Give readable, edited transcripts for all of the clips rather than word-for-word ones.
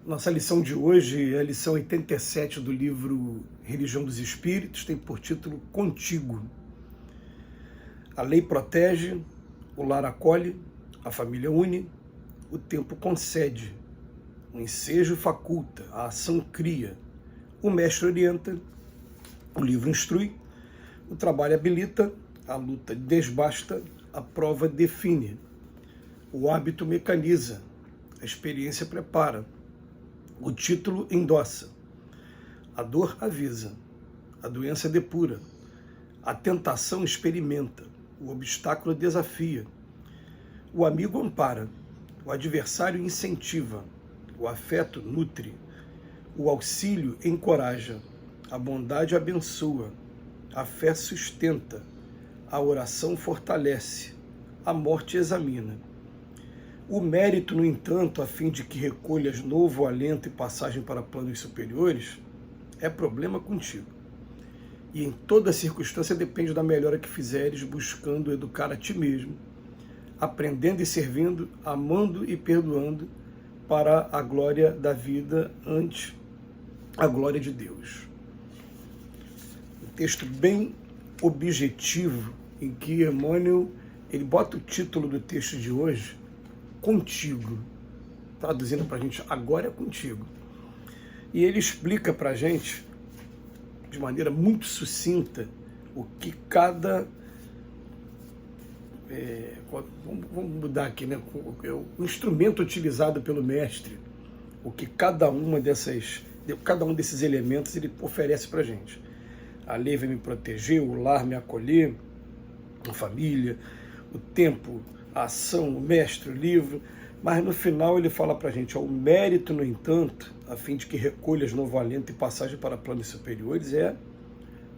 Nossa lição de hoje é a lição 87 do livro Religião dos Espíritos, tem por título Contigo. A lei protege, o lar acolhe, a família une, o tempo concede, o ensejo faculta, a ação cria, o mestre orienta, o livro instrui, o trabalho habilita, a luta desbasta, a prova define, o hábito mecaniza, a experiência prepara, o título endossa, a dor avisa, a doença depura, a tentação experimenta, o obstáculo desafia, o amigo ampara, o adversário incentiva, o afeto nutre, o auxílio encoraja, a bondade abençoa, a fé sustenta, a oração fortalece, a morte examina. O mérito, no entanto, a fim de que recolhas novo alento e passagem para planos superiores, é problema contigo. E em toda circunstância depende da melhora que fizeres, buscando educar a ti mesmo, aprendendo e servindo, amando e perdoando, para a glória da vida ante a glória de Deus. Um texto bem objetivo, em que Emmanuel ele bota o título do texto de hoje, Contigo, traduzindo para a gente, agora é contigo. E ele explica para a gente, de maneira muito sucinta, o que cada... vamos mudar aqui, né? O instrumento utilizado pelo mestre, o que cada um desses elementos ele oferece para a gente. A lei vai me proteger, o lar me acolher, a família, o tempo, a ação, o mestre, o livro, mas no final ele fala para a gente, o mérito, no entanto, a fim de que recolhas novo alento e passagem para planos superiores, é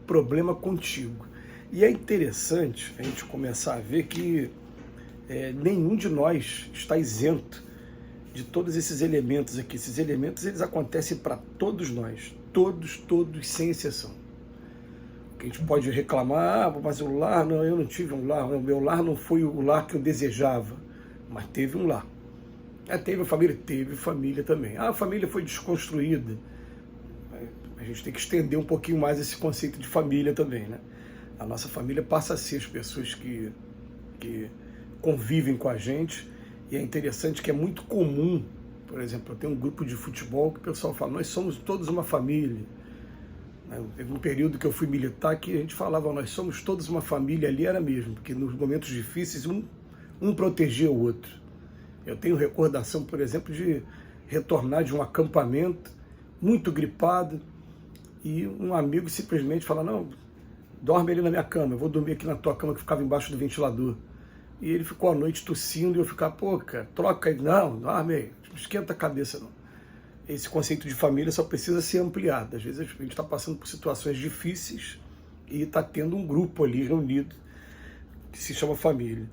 problema contigo. E é interessante a gente começar a ver que nenhum de nós está isento de todos esses elementos aqui. Esses elementos eles acontecem para todos nós, todos, sem exceção. Que a gente pode reclamar, mas o lar, não, eu não tive um lar, o meu lar não foi o lar que eu desejava, mas teve um lar. Teve família também. A família foi desconstruída. A gente tem que estender um pouquinho mais esse conceito de família também, né? A nossa família passa a ser as pessoas que convivem com a gente, e é interessante que é muito comum, por exemplo, eu tenho um grupo de futebol que o pessoal fala, nós somos todos uma família. Teve um período que eu fui militar que a gente falava, nós somos todos uma família, ali era mesmo, porque nos momentos difíceis um protegia o outro. Eu tenho recordação, por exemplo, de retornar de um acampamento, muito gripado, e um amigo simplesmente fala, não, dorme ali na minha cama, eu vou dormir aqui na tua cama que ficava embaixo do ventilador. E ele ficou a noite tossindo e eu ficava, pô, cara, troca aí, não, dorme aí, não esquenta a cabeça não. Esse conceito de família só precisa ser ampliado. Às vezes a gente está passando por situações difíceis e está tendo um grupo ali reunido que se chama família.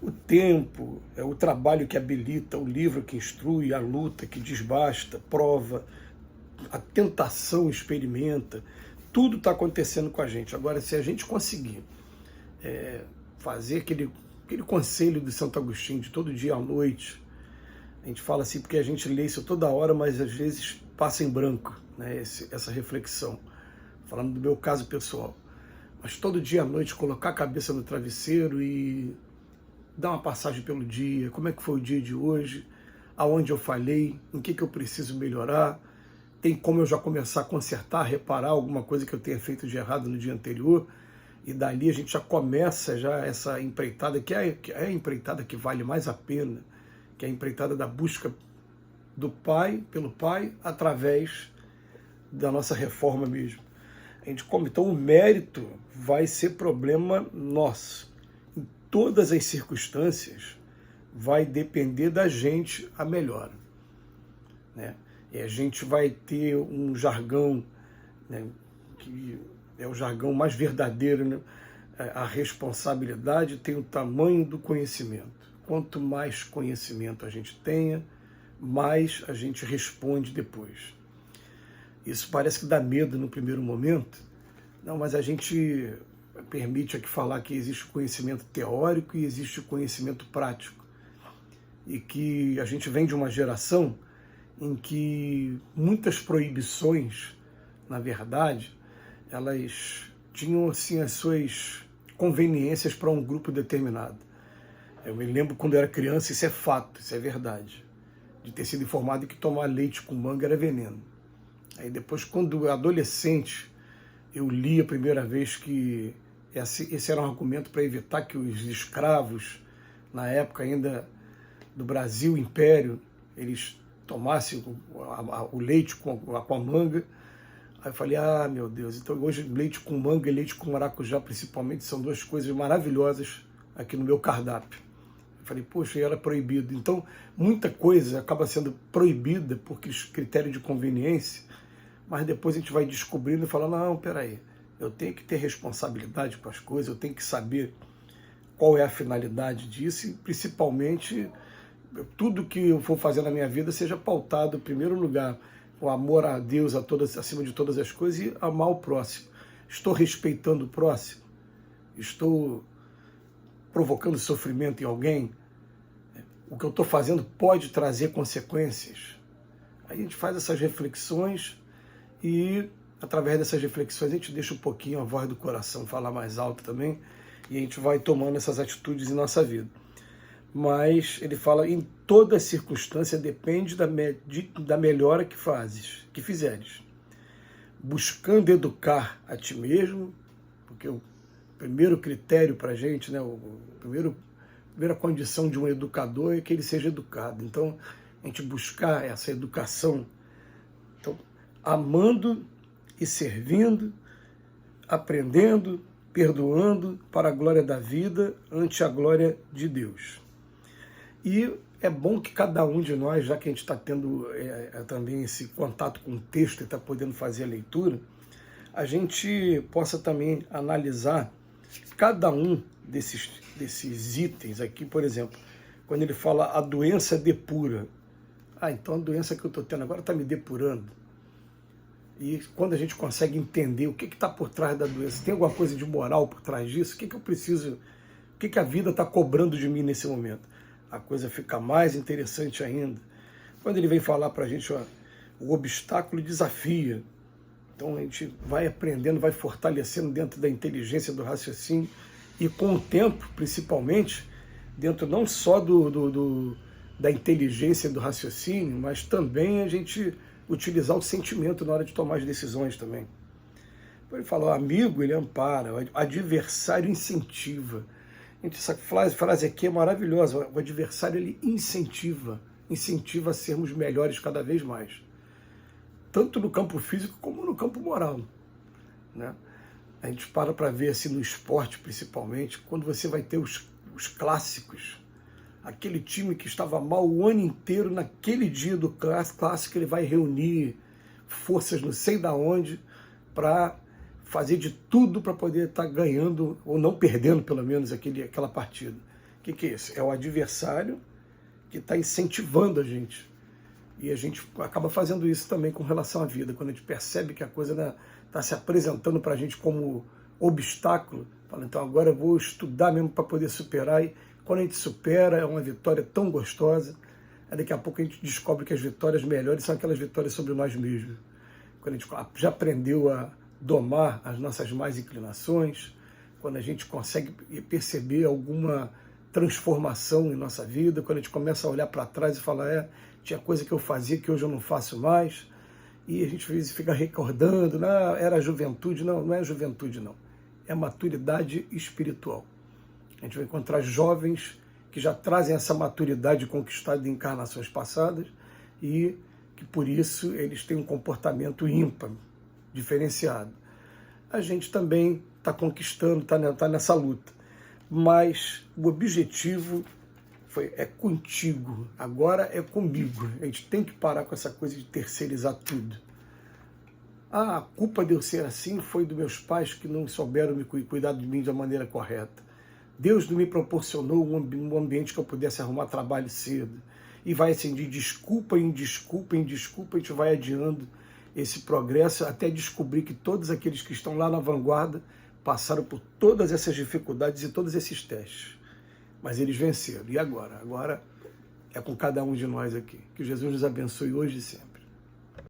O tempo, o trabalho que habilita, o livro que instrui, a luta que desbasta, prova, a tentação experimenta, tudo está acontecendo com a gente. Agora, se a gente conseguir fazer aquele conselho de Santo Agostinho de todo dia à noite, a gente fala assim porque a gente lê isso toda hora, mas às vezes passa em branco, né, essa reflexão. Falando do meu caso pessoal. Mas todo dia à noite colocar a cabeça no travesseiro e dar uma passagem pelo dia, como é que foi o dia de hoje, aonde eu falhei, em que eu preciso melhorar, tem como eu já começar a consertar, reparar alguma coisa que eu tenha feito de errado no dia anterior, e dali a gente já começa essa empreitada, que é a empreitada que vale mais a pena, que é a empreitada da busca do Pai, pelo Pai, através da nossa reforma mesmo. Então o mérito vai ser problema nosso. Em todas as circunstâncias vai depender da gente a melhora, né? E a gente vai ter um jargão, né, que é o jargão mais verdadeiro, né? A responsabilidade tem o tamanho do conhecimento. Quanto mais conhecimento a gente tenha, mais a gente responde depois. Isso parece que dá medo no primeiro momento, não, mas a gente permite aqui falar que existe o conhecimento teórico e existe o conhecimento prático. E que a gente vem de uma geração em que muitas proibições, na verdade, elas tinham assim as suas conveniências para um grupo determinado. Eu me lembro quando eu era criança, isso é fato, isso é verdade, de ter sido informado que tomar leite com manga era veneno. Aí depois, quando adolescente, eu li a primeira vez que esse era um argumento para evitar que os escravos, na época ainda do Brasil, Império, eles tomassem o leite com a manga. Aí eu falei, ah, meu Deus, então hoje leite com manga e leite com maracujá, principalmente, são duas coisas maravilhosas aqui no meu cardápio. Eu falei, poxa, e era proibido. Então, muita coisa acaba sendo proibida por critério de conveniência, mas depois a gente vai descobrindo e falando, não, peraí, eu tenho que ter responsabilidade com as coisas, eu tenho que saber qual é a finalidade disso e, principalmente, tudo que eu for fazer na minha vida seja pautado, em primeiro lugar, o amor a Deus acima de todas as coisas e amar o próximo. Estou respeitando o próximo? Estou provocando sofrimento em alguém? O que eu estou fazendo pode trazer consequências? Aí a gente faz essas reflexões e, através dessas reflexões, a gente deixa um pouquinho a voz do coração falar mais alto também e a gente vai tomando essas atitudes em nossa vida. Mas ele fala, em toda circunstância depende da melhora que fizeres. Buscando educar a ti mesmo, porque o primeiro critério para a gente, né, primeira condição de um educador é que ele seja educado. Então, a gente buscar essa educação, então, amando e servindo, aprendendo, perdoando para a glória da vida, ante a glória de Deus. E é bom que cada um de nós, já que a gente está tendo também esse contato com o texto e está podendo fazer a leitura, a gente possa também analisar cada um desses itens aqui. Por exemplo, quando ele fala a doença depura. Então a doença que eu estou tendo agora está me depurando. E quando a gente consegue entender o que está por trás da doença, tem alguma coisa de moral por trás disso? O que eu preciso, o que a vida está cobrando de mim nesse momento? A coisa fica mais interessante ainda. Quando ele vem falar para a gente, ó, o obstáculo desafia. Então a gente vai aprendendo, vai fortalecendo dentro da inteligência do raciocínio e com o tempo, principalmente, dentro não só da inteligência do raciocínio, mas também a gente utilizar o sentimento na hora de tomar as decisões também. Ele fala, o amigo ele ampara, o adversário incentiva. Essa frase aqui é maravilhosa. O adversário ele incentiva a sermos melhores cada vez mais, tanto no campo físico como no campo moral, né? A gente para ver assim no esporte, principalmente, quando você vai ter os clássicos, aquele time que estava mal o ano inteiro, naquele dia do clássico ele vai reunir forças não sei da onde para fazer de tudo para poder estar ganhando, ou não perdendo pelo menos aquela partida. O que é isso? É o adversário que está incentivando a gente. E a gente acaba fazendo isso também com relação à vida. Quando a gente percebe que a coisa está se apresentando para a gente como obstáculo, fala, então agora eu vou estudar mesmo para poder superar. E quando a gente supera, é uma vitória tão gostosa. Aí daqui a pouco a gente descobre que as vitórias melhores são aquelas vitórias sobre nós mesmos. Quando a gente já aprendeu a domar as nossas más inclinações, quando a gente consegue perceber alguma transformação em nossa vida, quando a gente começa a olhar para trás e falar, tinha coisa que eu fazia que hoje eu não faço mais, e a gente fica recordando, não, era a juventude. Não, não é a juventude não, é a maturidade espiritual. A gente vai encontrar jovens que já trazem essa maturidade conquistada em encarnações passadas e que por isso eles têm um comportamento ímpar, diferenciado. A gente também está conquistando, está nessa luta, mas o objetivo é contigo, agora é comigo. A gente tem que parar com essa coisa de terceirizar tudo. A culpa de eu ser assim foi dos meus pais que não souberam me cuidar de mim da maneira correta. Deus não me proporcionou um ambiente que eu pudesse arrumar trabalho cedo. E vai assim, de desculpa em desculpa em desculpa, a gente vai adiando esse progresso até descobrir que todos aqueles que estão lá na vanguarda passaram por todas essas dificuldades e todos esses testes. Mas eles venceram. E agora? Agora é com cada um de nós aqui. Que Jesus nos abençoe hoje e sempre.